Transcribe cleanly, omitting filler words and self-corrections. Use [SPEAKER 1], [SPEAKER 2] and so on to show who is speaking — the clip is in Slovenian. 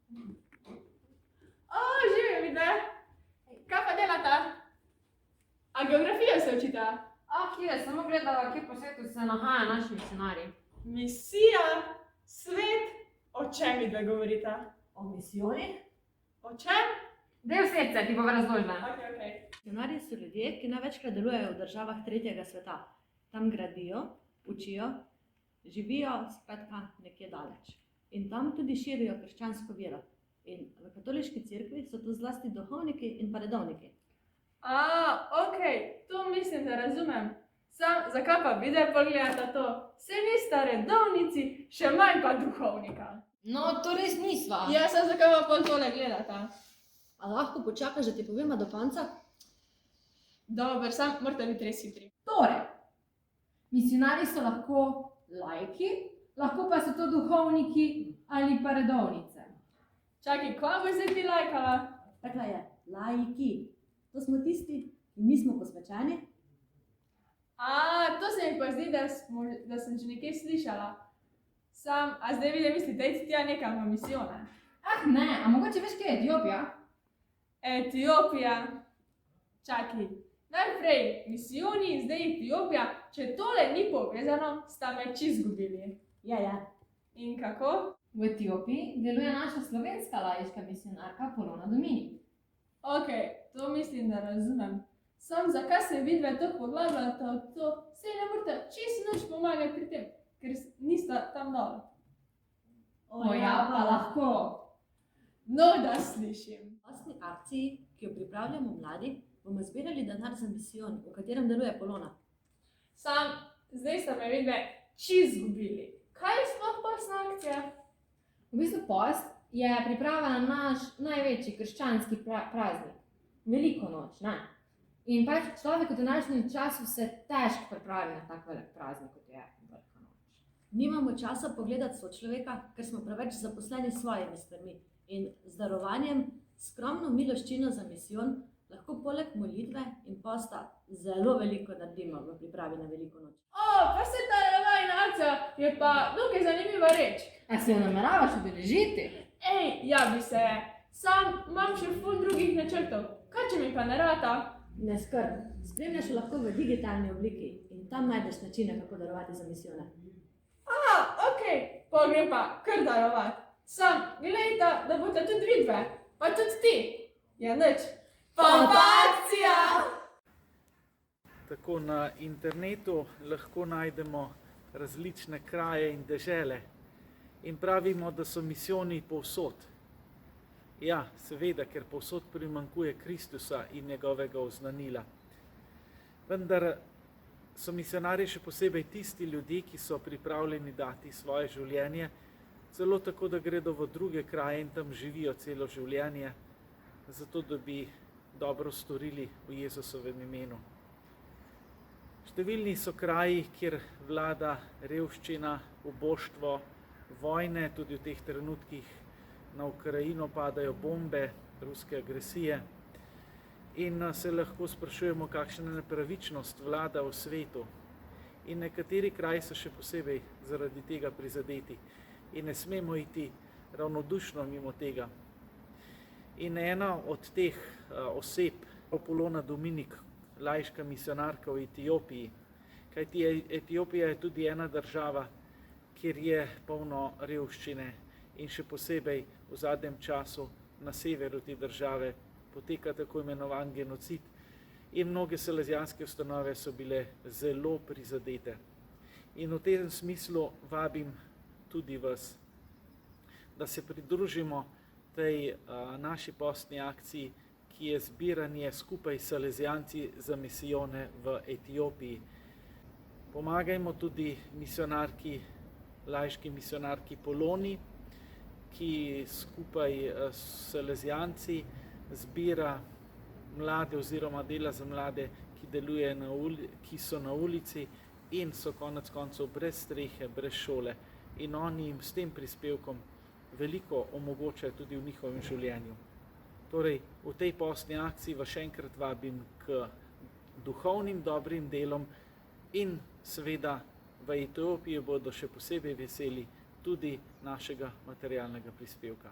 [SPEAKER 1] O, živijo vidve. Kaj pa delata? A geografijo se učita?
[SPEAKER 2] Kje, samo gledala, kje po svetu se nahaja naši misionarji.
[SPEAKER 1] Misija, svet, o čem vidve govorita?
[SPEAKER 3] O misijonih?
[SPEAKER 1] O čem?
[SPEAKER 2] Del srca ti bova razložila.
[SPEAKER 1] Okej.
[SPEAKER 3] Misionarji so ljudje, ki največkrat delujejo v državah tretjega sveta. Tam gradijo, učijo, živijo, skratka, nekje daleč. In tam tudi širijo krščansko vero. In v katoliški cerkvi so to zlasti duhovniki in pa redovniki.
[SPEAKER 1] Okej, to mislim, da razumem. Sam, zakaj pa vidve pogledata to? Saj nista redovnici, še manj pa duhovnika.
[SPEAKER 2] No, to res nisva.
[SPEAKER 1] Ja, sam zakaj pa pol tole gledata?
[SPEAKER 3] A lahko počakaš, da ti povema do konca?
[SPEAKER 1] Dober, sam morate biti res hitri.
[SPEAKER 2] Torej, misionarji so lahko laiki, lahko pa so to duhovniki ali pa redovnice.
[SPEAKER 1] Čakaj, kva bo zdaj ti lajkala?
[SPEAKER 3] Takle je, laiki. To smo tisti, ki nismo posvečeni.
[SPEAKER 1] To se mi pa zdi, da sem že nekje slišala. Sam, a zdaj vidje mislite, da iti tja nekam v misijone?
[SPEAKER 2] Ne, a mogoče veš, kje je Etiopija?
[SPEAKER 1] Etiopija. Čakaj, najprej misijoni, zdaj Etiopija. Če tole ni povezano, sta me čisto zgubili.
[SPEAKER 3] Je.
[SPEAKER 1] In kako?
[SPEAKER 2] V Etiopiji deluje naša slovenska laiška misionarka Polona Dominik.
[SPEAKER 1] Okej, to mislim, da razumem. Sam, zakaj se vidve to poglabljata v to? Saj ne morate čisto nič pomagati pri tem, ker nista tam dol.
[SPEAKER 2] Pa lahko.
[SPEAKER 1] No, da slišim.
[SPEAKER 3] V osmi akciji, ki jo pripravljamo mladi, bomo zbirali denar za misijon, v katerem deluje Polona.
[SPEAKER 1] Sam, zdaj sta me vidve čisto zgubili. Kaj je sploh postna akcija?
[SPEAKER 2] V bistvu post je priprava na naš največji krščanski praznik. Veliko noč, ne? In pač človek v današnjem času se težko pripravi na tak velik praznik, kot je Velika noč.
[SPEAKER 3] Nimamo časa pogledati sočloveka, ker smo preveč zaposleni s svojimi stvarmi. In z darovanjem, skromno miloščino za misijon, lahko poleg molitve in posta zelo veliko naredimo v pripravi na Veliko noč.
[SPEAKER 1] Pa se ta vajna akcija je pa dokaj zanimiva reč.
[SPEAKER 2] A se jo nameravaš udeležiti?
[SPEAKER 1] Ja bi se. Sam imam še ful drugih načrtov. Kaj če mi pa ne rata?
[SPEAKER 3] Ne skrb, spremljaš jo lahko v digitalni obliki in tam najdeš načine, kako darovati za misijone.
[SPEAKER 1] Okej, grem pa kar darovat. Sam, gledajta, da boste tudi vidve, pa tudi ti. Ja, nič. Akcija!
[SPEAKER 4] Tako na internetu lahko najdemo različne kraje in dežele in pravimo, da so misijoni povsod. Ja, seveda, ker povsod primanjkuje Kristusa in njegovega oznanila. Vendar so misionarji še posebej tisti ljudje, ki so pripravljeni dati svoje življenje, celo tako, da gredo v druge kraje in tam živijo celo življenje, zato da bi dobro storili v Jezusovem imenu. Številni so kraji, kjer vlada revščina, uboštvo, vojne, tudi v teh trenutkih na Ukrajino padajo bombe ruske agresije in se lahko sprašujemo, kakšna nepravičnost vlada v svetu. In nekateri kraji so še posebej zaradi tega prizadeti in ne smemo iti ravnodušno mimo tega. In ena od teh oseb, Polona Dominik, laiška misionarka v Etiopiji, kajti Etiopija je tudi ena država, kjer je polno revščine in še posebej v zadnjem času na severu te države poteka tako imenovan genocid in mnoge salezijanske ustanove so bile zelo prizadete. In v tem smislu vabim tudi vas, da se pridružimo tej naši postni akciji, ki je zbiranje skupaj s salezijanci za misijone v Etiopiji. Pomagajmo tudi misionarki, laiški misionarki Poloni, ki skupaj s salezijanci zbira mlade oziroma dela za mlade, ki so na ulici in so konec koncev brez strehe, brez šole. In oni jim s tem prispevkom veliko omogočajo tudi v njihovem življenju. Torej, v tej postni akciji vas še enkrat vabim k duhovnim dobrim delom in seveda v Etiopiji bodo še posebej veseli tudi našega materialnega prispevka.